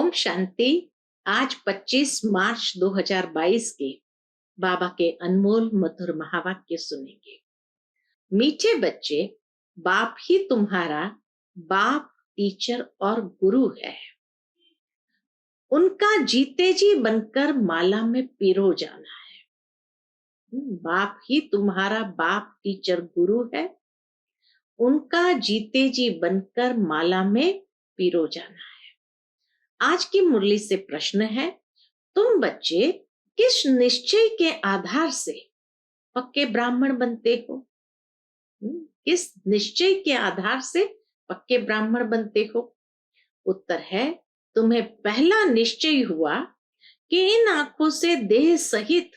ओम शांति। आज 25 मार्च 2022 के बाबा के अनमोल मधुर महावाक्य सुनेंगे। मीठे बच्चे, बाप ही तुम्हारा बाप, टीचर और गुरु है। उनका जीते जी बनकर माला में पिरो जाना है। बाप ही तुम्हारा बाप, टीचर, गुरु है। उनका जीते जी बनकर माला में पिरो जाना है। आज की मुरली से प्रश्न है, तुम बच्चे किस निश्चय के आधार से पक्के ब्राह्मण बनते हो? किस निश्चय के आधार से पक्के ब्राह्मण बनते हो? उत्तर है, तुम्हें पहला निश्चय हुआ कि इन आंखों से देह सहित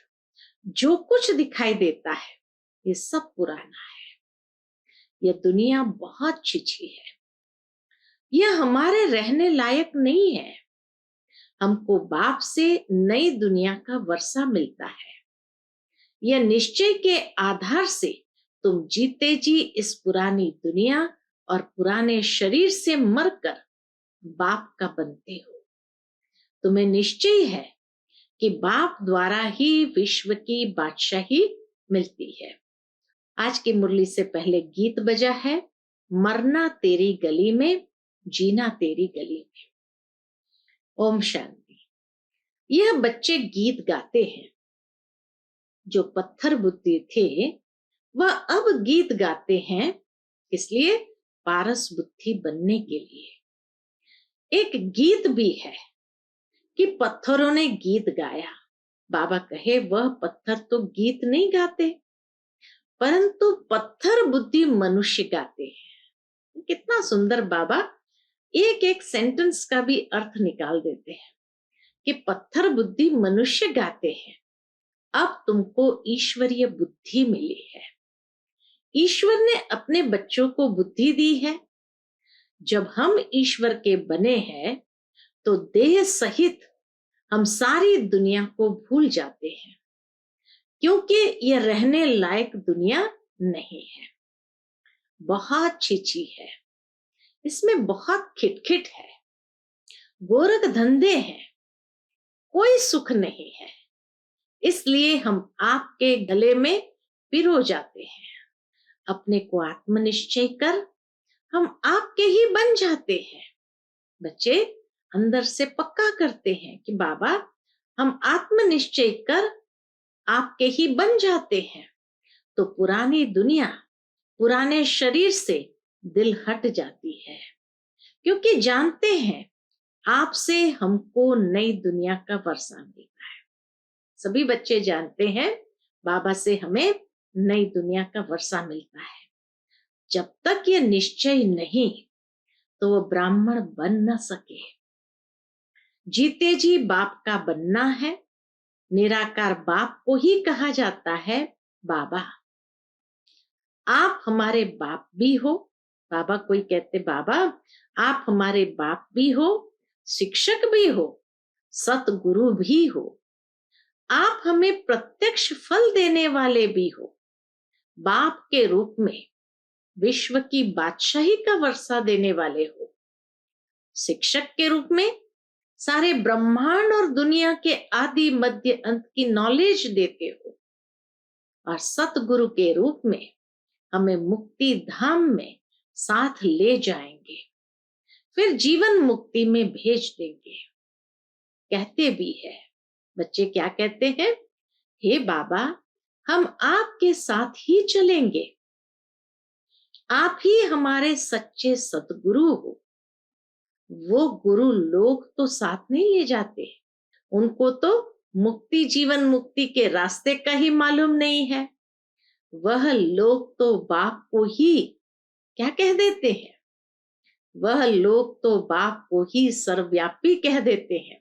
जो कुछ दिखाई देता है ये सब पुराना है। यह दुनिया बहुत छिछी है, यह हमारे रहने लायक नहीं है। हमको बाप से नई दुनिया का वर्षा मिलता है। यह निश्चय के आधार से तुम जीते जी इस पुरानी दुनिया और पुराने शरीर से मरकर बाप का बनते हो। तुम्हें निश्चय है कि बाप द्वारा ही विश्व की बादशाही मिलती है। आज की मुरली से पहले गीत बजा है, मरना तेरी गली में, जीना तेरी गली में। ओम शांति। यह बच्चे गीत गाते हैं। जो पत्थर बुद्धि थे वह अब गीत गाते हैं, इसलिए पारस बुद्धि बनने के लिए। एक गीत भी है कि पत्थरों ने गीत गाया। बाबा कहे वह पत्थर तो गीत नहीं गाते, परंतु पत्थर बुद्धि मनुष्य गाते हैं। कितना सुंदर बाबा एक एक सेंटेंस का भी अर्थ निकाल देते हैं कि पत्थर बुद्धि मनुष्य गाते हैं। अब तुमको ईश्वरीय बुद्धि मिली है। ईश्वर ने अपने बच्चों को बुद्धि दी है। जब हम ईश्वर के बने हैं तो देह सहित हम सारी दुनिया को भूल जाते हैं, क्योंकि यह रहने लायक दुनिया नहीं है। बहुत छिछी है, इसमें बहुत खिटखिट है, गोरख धंधे हैं, कोई सुख नहीं है। इसलिए हम आपके गले में पिरो जाते हैं। अपने को आत्मनिश्चय कर हम आपके ही बन जाते हैं। बच्चे अंदर से पक्का करते हैं कि बाबा हम आत्मनिश्चय कर आपके ही बन जाते हैं, तो पुरानी दुनिया, पुराने शरीर से दिल हट जाती है, क्योंकि जानते हैं आपसे हमको नई दुनिया का वर्षा मिलता है। सभी बच्चे जानते हैं बाबा से हमें नई दुनिया का वर्षा मिलता है। जब तक ये निश्चय नहीं तो वो ब्राह्मण बन न सके। जीते जी बाप का बनना है। निराकार बाप को ही कहा जाता है बाबा। आप हमारे बाप भी हो। बाबा कोई कहते बाबा आप हमारे बाप भी हो, शिक्षक भी हो, सतगुरु भी हो। आप हमें प्रत्यक्ष फल देने वाले भी हो। बाप के रूप में विश्व की बादशाही का वर्षा देने वाले हो। शिक्षक के रूप में सारे ब्रह्मांड और दुनिया के आदि मध्य अंत की नॉलेज देते हो। और सतगुरु के रूप में हमें मुक्ति धाम में साथ ले जाएंगे, फिर जीवन मुक्ति में भेज देंगे। कहते भी है बच्चे, क्या कहते हैं? हे बाबा हम आपके साथ ही चलेंगे। आप ही हमारे सच्चे सतगुरु हो। वो गुरु लोग तो साथ नहीं ले जाते, उनको तो मुक्ति, जीवन मुक्ति के रास्ते का ही मालूम नहीं है। वह लोग तो बाप को ही क्या कह देते हैं? वह लोग तो बाप को ही सर्वव्यापी कह देते हैं।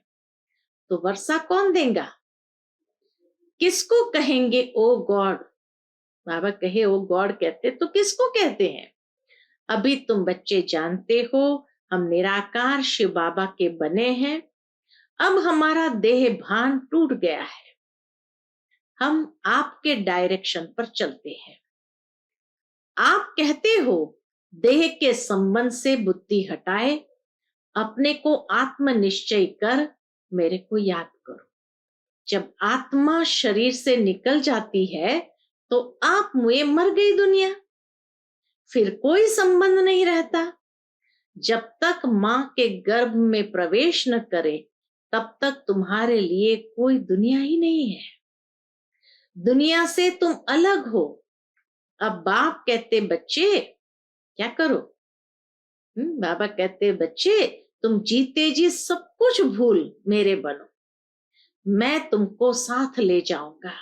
तो वर्षा कौन देगा? किसको कहेंगे ओ गॉड? बाबा कहे ओ गॉड कहते तो किसको कहते हैं? अभी तुम बच्चे जानते हो हम निराकार शिव बाबा के बने हैं। अब हमारा देह भान टूट गया है। हम आपके डायरेक्शन पर चलते हैं। आप कहते हो देह के संबंध से बुद्धि हटाए अपने को आत्म निश्चय कर मेरे को याद करो। जब आत्मा शरीर से निकल जाती है तो आप मुए मर गई दुनिया, फिर कोई संबंध नहीं रहता। जब तक मां के गर्भ में प्रवेश न करे तब तक तुम्हारे लिए कोई दुनिया ही नहीं है। दुनिया से तुम अलग हो। अब बाप कहते बच्चे क्या करो? बाबा कहते बच्चे तुम जीते जी सब कुछ भूल मेरे बनो, मैं तुमको साथ ले जाऊंगा।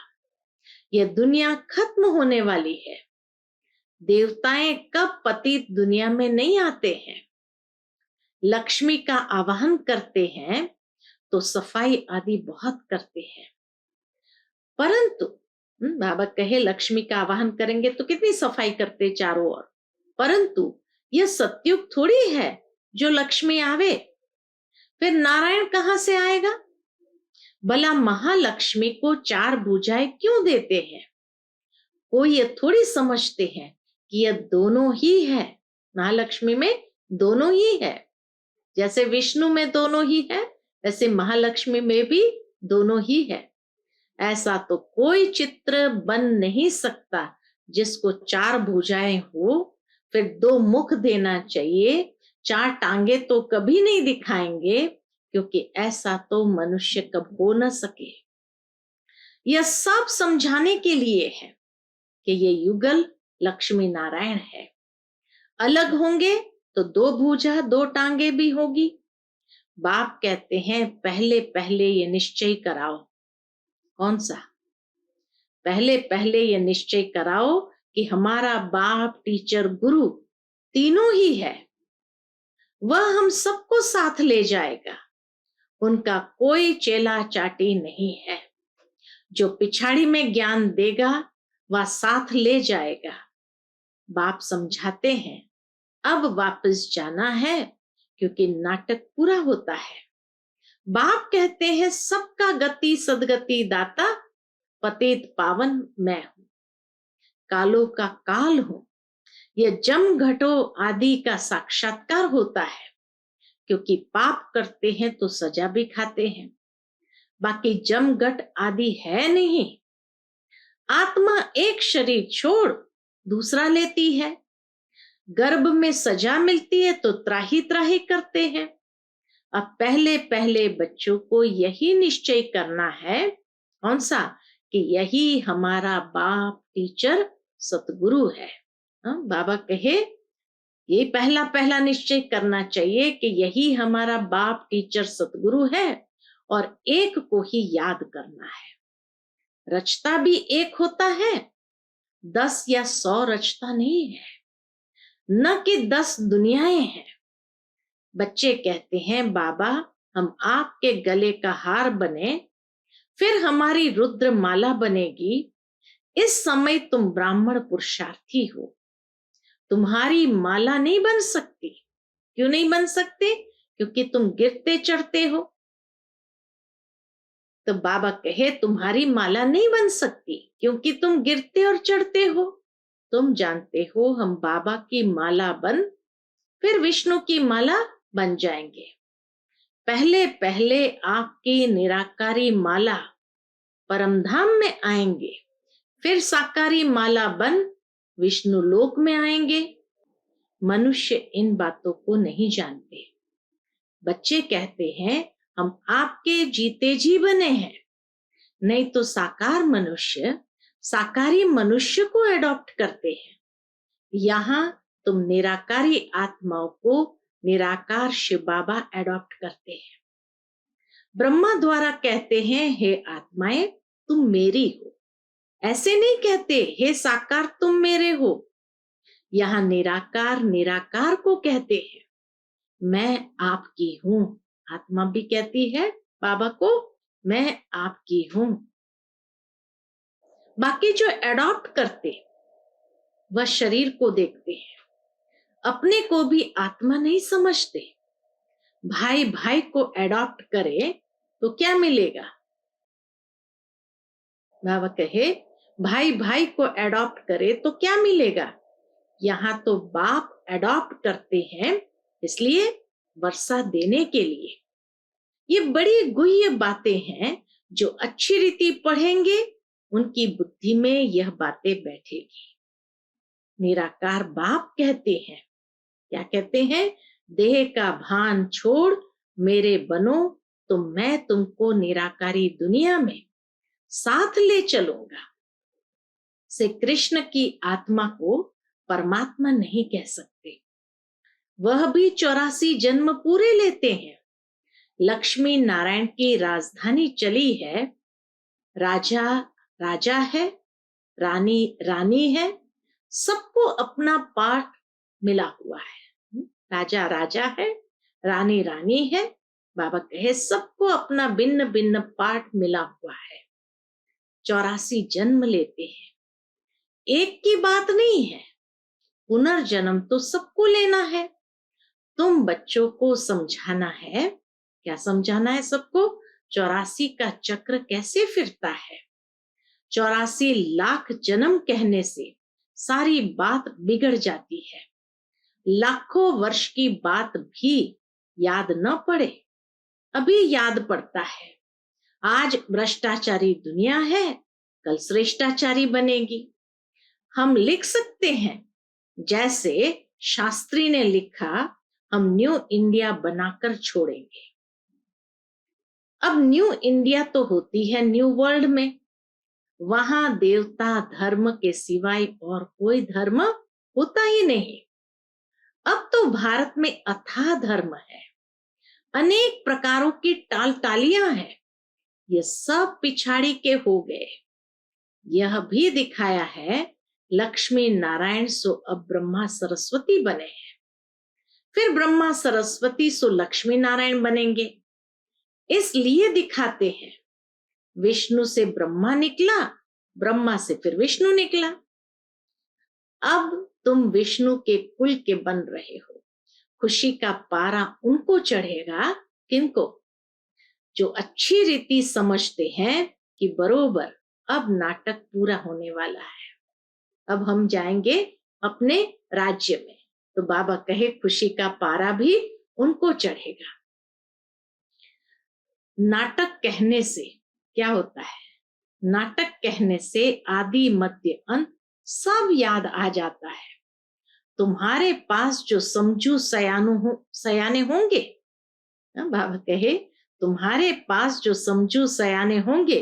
यह दुनिया खत्म होने वाली है। देवताएं कब पतित दुनिया में नहीं आते हैं। लक्ष्मी का आवाहन करते हैं तो सफाई आदि बहुत करते हैं, परंतु बाबा कहे लक्ष्मी का आवाहन करेंगे तो कितनी सफाई करते चारों ओर, परंतु यह सतयुग थोड़ी है जो लक्ष्मी आवे। फिर नारायण कहां से आएगा? भला महालक्ष्मी को चार भुजाएं क्यों देते हैं? कोई ये थोड़ी समझते हैं कि यह दोनों ही है। महालक्ष्मी में दोनों ही है। जैसे विष्णु में दोनों ही है वैसे महालक्ष्मी में भी दोनों ही है। ऐसा तो कोई चित्र बन नहीं सकता जिसको चार भुजाएं हो, फिर दो मुख देना चाहिए, चार टांगे तो कभी नहीं दिखाएंगे, क्योंकि ऐसा तो मनुष्य कब हो न सके। यह सब समझाने के लिए है कि ये युगल लक्ष्मी नारायण है। अलग होंगे तो दो भुजा दो टांगे भी होगी। बाप कहते हैं पहले पहले ये निश्चय कराओ। कौन सा? पहले पहले ये निश्चय कराओ कि हमारा बाप टीचर गुरु तीनों ही है। वह हम सबको साथ ले जाएगा। उनका कोई चेला चाटी नहीं है। जो पिछाड़ी में ज्ञान देगा वह साथ ले जाएगा। बाप समझाते हैं अब वापस जाना है क्योंकि नाटक पूरा होता है। बाप कहते हैं सबका गति सदगति दाता, पतित पावन मैं हूं, कालों का काल हूं। यह जम घटो आदि का साक्षात्कार होता है, क्योंकि पाप करते हैं तो सजा भी खाते हैं। बाकी जम घट आदि है नहीं। आत्मा एक शरीर छोड़ दूसरा लेती है। गर्भ में सजा मिलती है तो त्राही त्राही करते हैं। अब पहले पहले बच्चों को यही निश्चय करना है। कौन सा? कि यही हमारा बाप टीचर सतगुरु है। बाबा कहे ये पहला पहला निश्चय करना चाहिए कि यही हमारा बाप टीचर सतगुरु है और एक को ही याद करना है। रचता भी एक होता है, 10 या 100 रचता नहीं है, न कि 10 दुनियाएं हैं। बच्चे कहते हैं बाबा हम आपके गले का हार बने, फिर हमारी रुद्र माला बनेगी। इस समय तुम ब्राह्मण पुरुषार्थी हो, तुम्हारी माला नहीं बन सकती। क्यों नहीं बन सकते? क्योंकि तुम गिरते चढ़ते हो। तो बाबा कहे तुम्हारी माला नहीं बन सकती क्योंकि तुम गिरते और चढ़ते हो। तुम जानते हो हम बाबा की माला बन फिर विष्णु की माला बन जाएंगे। पहले पहले आपकी निराकारी माला परमधाम में आएंगे, फिर साकारी माला बन विष्णु लोक में आएंगे। मनुष्य इन बातों को नहीं जानते। बच्चे कहते हैं हम आपके जीते जी बने हैं, नहीं तो साकार मनुष्य साकारी मनुष्य को एडॉप्ट करते हैं। यहाँ तुम निराकारी आत्माओं को निराकार शिव बाबा एडॉप्ट करते हैं। ब्रह्मा द्वारा कहते हैं हे आत्माएं तुम मेरी हो, ऐसे नहीं कहते हे साकार तुम मेरे हो। यहाँ निराकार निराकार को कहते हैं मैं आपकी हूं। आत्मा भी कहती है बाबा को मैं आपकी हूं। बाकी जो एडॉप्ट करते वह शरीर को देखते हैं, अपने को भी आत्मा नहीं समझते। भाई भाई को एडॉप्ट करे तो क्या मिलेगा? बाबा कहे भाई भाई को एडॉप्ट करे तो क्या मिलेगा? यहाँ तो बाप एडॉप्ट करते हैं, इसलिए वर्षा देने के लिए। ये बड़ी गुह्य बातें हैं, जो अच्छी रीति पढ़ेंगे उनकी बुद्धि में यह बातें बैठेगी। निराकार बाप कहते हैं, क्या कहते हैं? देह का भान छोड़ मेरे बनो, तो मैं तुमको निराकारी दुनिया में साथ ले चलूंगा। से कृष्ण की आत्मा को परमात्मा नहीं कह सकते। वह भी 84 जन्म पूरे लेते हैं। लक्ष्मी नारायण की राजधानी चली है। राजा राजा है, रानी रानी है, सबको अपना पाठ मिला हुआ है। राजा राजा है, रानी रानी है। बाबा कहे सबको अपना भिन्न भिन्न पाठ मिला हुआ है। 84 जन्म लेते हैं, एक की बात नहीं है। पुनर्जन्म तो सबको लेना है। तुम बच्चों को समझाना है। क्या समझाना है सबको? 84 का चक्र कैसे फिरता है। 84 लाख जन्म कहने से सारी बात बिगड़ जाती है। लाखों वर्ष की बात भी याद न पड़े, अभी याद पड़ता है। आज भ्रष्टाचारी दुनिया है, कल श्रेष्ठाचारी बनेगी। हम लिख सकते हैं जैसे शास्त्री ने लिखा, हम न्यू इंडिया बनाकर छोड़ेंगे। अब न्यू इंडिया तो होती है न्यू वर्ल्ड में, वहां देवता धर्म के सिवाय और कोई धर्म होता ही नहीं। अब तो भारत में अथाह धर्म है, अनेक प्रकारों की टाल टालियां हैं। ये सब पिछाड़ी के हो गए। यह भी दिखाया है लक्ष्मी नारायण सो अब ब्रह्मा सरस्वती बने हैं, फिर ब्रह्मा सरस्वती सो लक्ष्मी नारायण बनेंगे। इसलिए दिखाते हैं विष्णु से ब्रह्मा निकला, ब्रह्मा से फिर विष्णु निकला। अब तुम विष्णु के कुल के बन रहे हो। खुशी का पारा उनको चढ़ेगा, किनको? जो अच्छी रीति समझते हैं कि बरोबर अब नाटक पूरा होने वाला है, अब हम जाएंगे अपने राज्य में। तो बाबा कहे खुशी का पारा भी उनको चढ़ेगा। नाटक कहने से क्या होता है? नाटक कहने से आदि मध्य अंत सब याद आ जाता है। तुम्हारे पास जो समझू सयाने होंगे, बाबा कहे तुम्हारे पास जो समझू सयाने होंगे,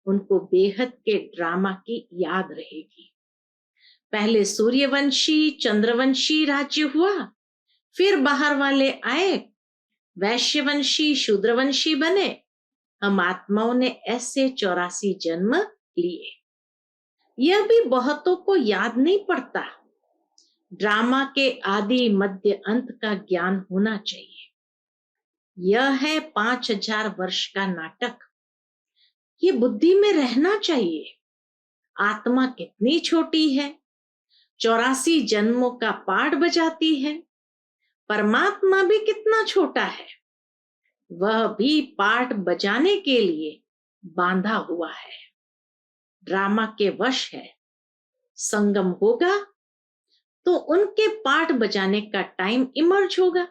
उनको बेहद के ड्रामा की याद रहेगी। पहले सूर्यवंशी चंद्रवंशी राज्य हुआ, फिर बाहर वाले आए, वैश्यवंशी शूद्रवंशी बने। हम आत्माओं ने ऐसे 84 जन्म लिए। यह भी बहुतों को याद नहीं पड़ता। ड्रामा के आदि मध्य अंत का ज्ञान होना चाहिए। यह है 5000 वर्ष का नाटक। ये बुद्धि में रहना चाहिए। आत्मा कितनी छोटी है, 84 जन्मों का पाठ बजाती है। परमात्मा भी कितना छोटा है, वह भी पाठ बजाने के लिए बांधा हुआ है, ड्रामा के वश है। संगम होगा तो उनके पाठ बजाने का टाइम इमर्ज होगा।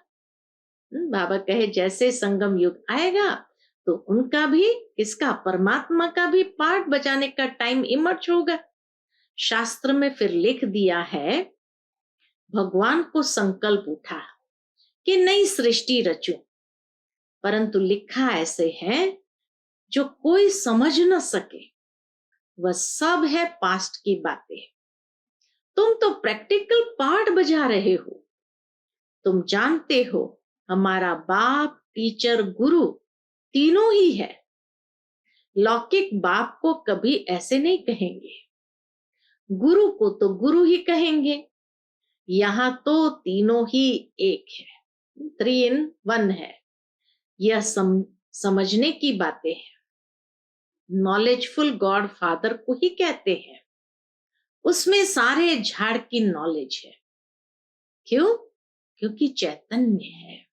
बाबा कहे जैसे संगम युग आएगा तो उनका भी, इसका परमात्मा का भी पाठ बजाने का टाइम इमर्ज होगा। शास्त्र में फिर लिख दिया है, भगवान को संकल्प उठा कि नई सृष्टि रचूं, परंतु लिखा ऐसे है जो कोई समझ न सके, वह सब है पास्ट की बातें। तुम तो प्रैक्टिकल पार्ट बजा रहे हो। तुम जानते हो हमारा बाप टीचर गुरु तीनों ही है। लौकिक बाप को कभी ऐसे नहीं कहेंगे, गुरु को तो गुरु ही कहेंगे। यहां तो तीनों ही एक है, 3 in 1 है। यह समझने की बातें हैं। नॉलेजफुल गॉड फादर को ही कहते हैं। उसमें सारे झाड़ की नॉलेज है। क्यों? क्योंकि चैतन्य है।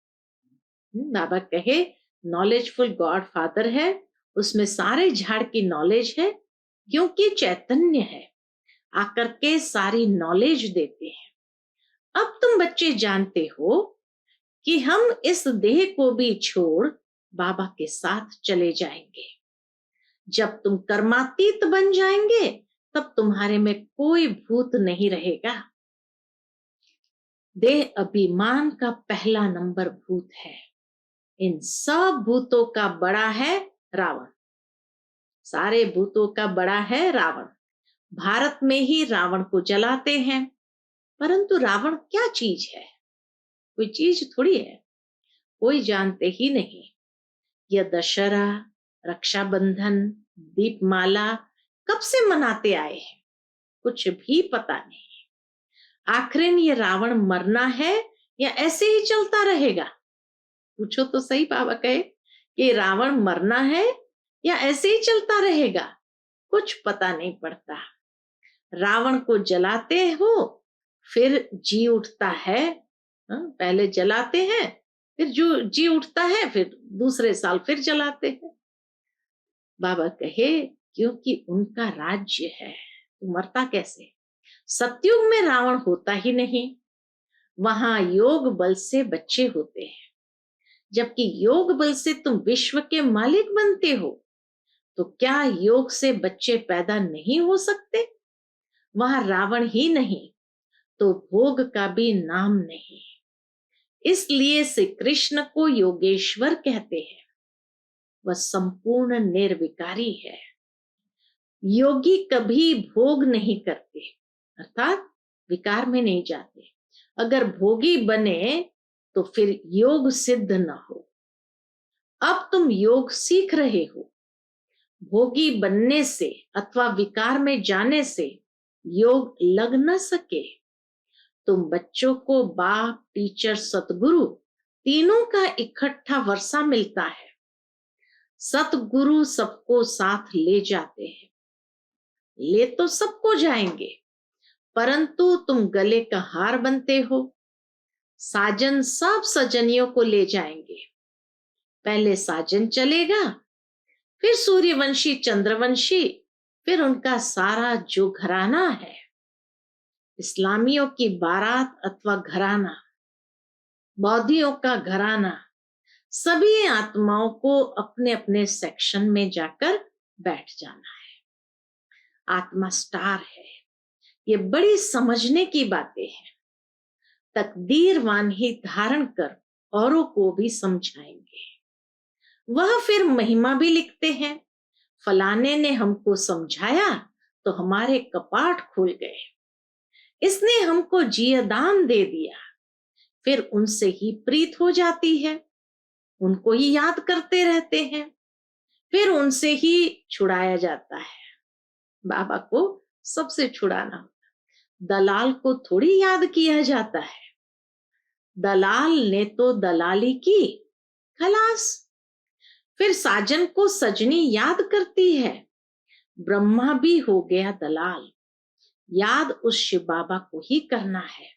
बाबा कहे नॉलेजफुल गॉड फादर है, उसमें सारे झाड़ की नॉलेज है, क्योंकि चैतन्य है, आकर के सारी नॉलेज देते हैं। अब तुम बच्चे जानते हो कि हम इस देह को भी छोड़ बाबा के साथ चले जाएंगे। जब तुम कर्मातीत बन जाएंगे तब तुम्हारे में कोई भूत नहीं रहेगा। देह अभिमान का पहला नंबर भूत है। इन सब भूतों का बड़ा है रावण। सारे भूतों का बड़ा है रावण। भारत में ही रावण को जलाते हैं, परंतु रावण क्या चीज है? कोई चीज थोड़ी है, कोई जानते ही नहीं। यह दशहरा, रक्षाबंधन, दीपमाला कब से मनाते आए हैं, कुछ भी पता नहीं। आखिर ये रावण मरना है या ऐसे ही चलता रहेगा? पूछो तो सही, बाबा कहे कि रावण मरना है या ऐसे ही चलता रहेगा? कुछ पता नहीं पड़ता। रावण को जलाते हो, फिर जी उठता है। पहले जलाते हैं, फिर जो जी उठता है, फिर दूसरे साल फिर जलाते हैं। बाबा कहे क्योंकि उनका राज्य है, तो मरता कैसे? सतयुग में रावण होता ही नहीं, वहां योग बल से बच्चे होते हैं। जबकि योग बल से तुम विश्व के मालिक बनते हो, तो क्या योग से बच्चे पैदा नहीं हो सकते? वहां रावण ही नहीं तो भोग का भी नाम नहीं। इसलिए श्री कृष्ण को योगेश्वर कहते हैं। वह संपूर्ण निर्विकारी है। योगी कभी भोग नहीं करते, अर्थात विकार में नहीं जाते। अगर भोगी बने तो फिर योग सिद्ध न हो। अब तुम योग सीख रहे हो। भोगी बनने से अथवा विकार में जाने से योग लग न सके। तुम बच्चों को बाप, टीचर, सतगुरु तीनों का इकट्ठा वर्षा मिलता है। सतगुरु सबको साथ ले जाते हैं। ले तो सबको जाएंगे, परंतु तुम गले का हार बनते हो। साजन सब सजनियों को ले जाएंगे। पहले साजन चलेगा, फिर सूर्यवंशी, चंद्रवंशी, फिर उनका सारा जो घराना है। इस्लामियों की बारात अथवा घराना, बौद्धियों का घराना, सभी आत्माओं को अपने अपने सेक्शन में जाकर बैठ जाना है। आत्मा स्टार है। ये बड़ी समझने की बातें हैं। तकदीरवान ही धारण कर औरों को भी समझाएंगे। वह फिर महिमा भी लिखते हैं। फलाने ने हमको समझाया तो हमारे कपाट खुल गए। इसने हमको जियदान दे दिया। फिर उनसे ही प्रीत हो जाती है, उनको ही याद करते रहते हैं, फिर उनसे ही छुड़ाया जाता है। बाबा को सबसे छुड़ाना होता है। दलाल को थोड़ी याद किया जाता है। दलाल ने तो दलाली की, खलास। फिर साजन को सजनी याद करती है। ब्रह्मा भी हो गया दलाल। याद उस शिव बाबा को ही करना है।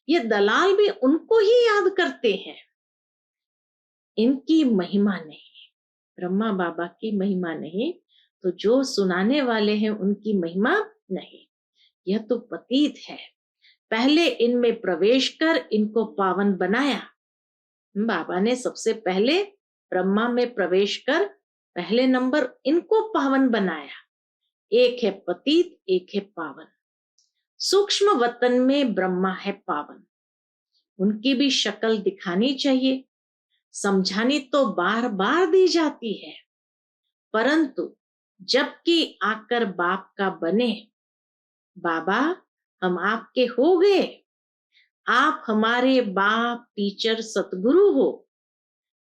ये दलाल भी उनको ही याद करते हैं। इनकी महिमा नहीं, ब्रह्मा बाबा की महिमा नहीं, तो जो सुनाने वाले हैं उनकी महिमा नहीं। यह तो पतित है। पहले इनमें प्रवेश कर इनको पावन बनाया। बाबा ने सबसे पहले ब्रह्मा में प्रवेश कर पहले नंबर इनको पावन बनाया। एक है पतित, एक है पावन। सूक्ष्म वतन में ब्रह्मा है पावन। उनकी भी शक्ल दिखानी चाहिए। समझानी तो बार बार दी जाती है, परंतु जबकि आकर बाप का बने, बाबा हम आपके हो गए, आप हमारे बाप, टीचर, सतगुरु हो।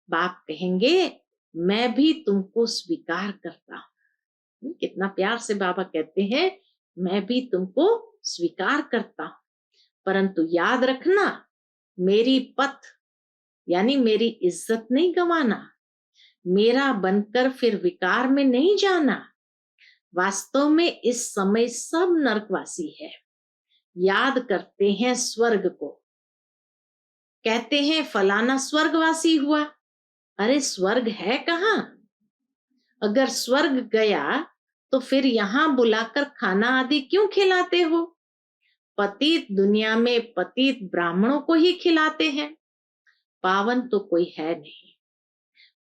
बाप कहेंगे मैं भी तुमको स्वीकार करता हूं। कितना प्यार से बाबा कहते हैं, मैं भी तुमको स्वीकार करता हूं, परंतु याद रखना मेरी पथ यानी मेरी इज्जत नहीं गंवाना। मेरा बनकर फिर विकार में नहीं जाना। वास्तव में इस समय सब नरकवासी है। याद करते हैं स्वर्ग को, कहते हैं फलाना स्वर्गवासी हुआ। अरे स्वर्ग है कहाँ? अगर स्वर्ग गया तो फिर यहाँ बुलाकर खाना आदि क्यों खिलाते हो? पतित दुनिया में पतित ब्राह्मणों को ही खिलाते हैं। पावन तो कोई है नहीं,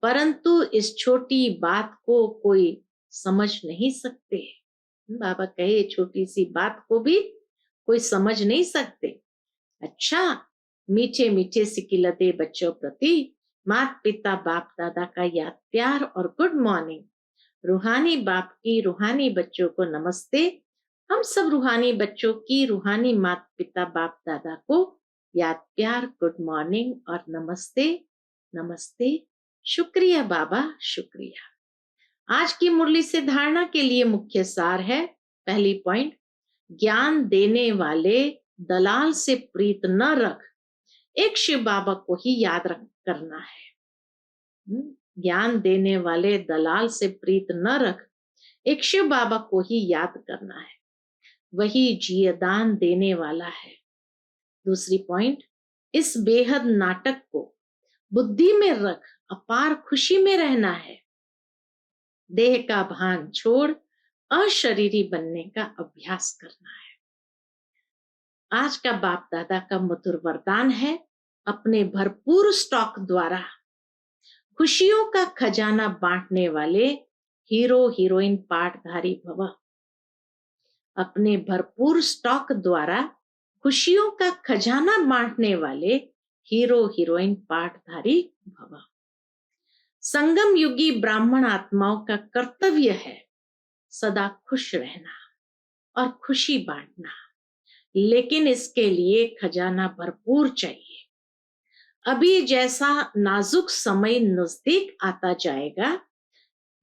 परंतु इस छोटी बात को कोई समझ नहीं सकते। बाबा कहे छोटी सी बात को भी कोई समझ नहीं सकते। अच्छा, मीठे मीठे सिकिलते बच्चों प्रति माता पिता बाप दादा का याद प्यार और गुड मॉर्निंग। रूहानी बाप की रूहानी बच्चों को नमस्ते। हम सब रूहानी बच्चों की रूहानी माता पिता बाप दादा को याद प्यार गुड मॉर्निंग और नमस्ते नमस्ते। शुक्रिया बाबा, शुक्रिया। आज की मुरली से धारणा के लिए मुख्य सार है, पहली पॉइंट, ज्ञान देने वाले दलाल से प्रीत न रख, एक शिव बाबा को ही याद करना है। ज्ञान देने वाले दलाल से प्रीत न रख, एक शिव बाबा को ही याद करना है, वही जीवदान देने वाला है। दूसरी पॉइंट, इस बेहद नाटक को बुद्धि में रख, अपार खुशी में रहना है। देह का भान छोड़ अशरीरी बनने का अभ्यास करना है। आज का बाप दादा का मधुर वरदान है, अपने भरपूर स्टॉक द्वारा खुशियों का खजाना बांटने वाले हीरो हीरोइन पाठधारी भव। अपने भरपूर स्टॉक द्वारा खुशियों का खजाना बांटने वाले हीरो हीरोइन पाठधारी भव। संगम युगी ब्राह्मण आत्माओं का कर्तव्य है सदा खुश रहना और खुशी बांटना, लेकिन इसके लिए खजाना भरपूर चाहिए। अभी जैसा नाजुक समय नजदीक आता जाएगा,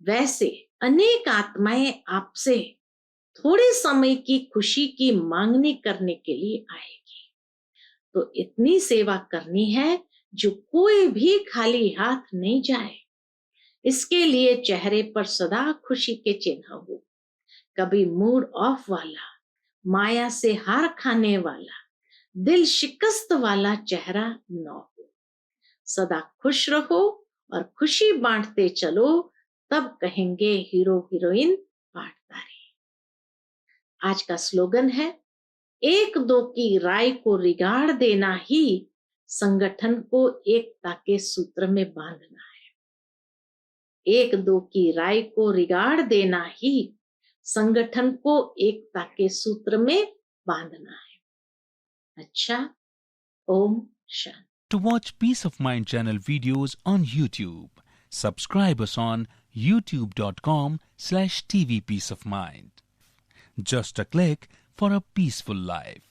वैसे अनेक आत्माएं आपसे थोड़े समय की खुशी की मांगनी करने के लिए आएगी। तो इतनी सेवा करनी है जो कोई भी खाली हाथ नहीं जाए। इसके लिए चेहरे पर सदा खुशी के चिन्ह हो, कभी मूड ऑफ वाला, माया से हार खाने वाला, दिल शिकस्त वाला चेहरा न हो। सदा खुश रहो और खुशी बांटते चलो, तब कहेंगे हीरो हीरोइन पाठधारी। आज का स्लोगन है, एक दो की राय को रिगाड़ देना ही संगठन को एकता के सूत्र में बांधना है। एक दो की राय को रिगाड़ देना ही संगठन को एकता के सूत्र में बांधना है। अच्छा, Om Shanti. To watch Peace of Mind channel videos on YouTube, subscribe us on youtube.com/tvpeaceofmind. Just a click for a peaceful life.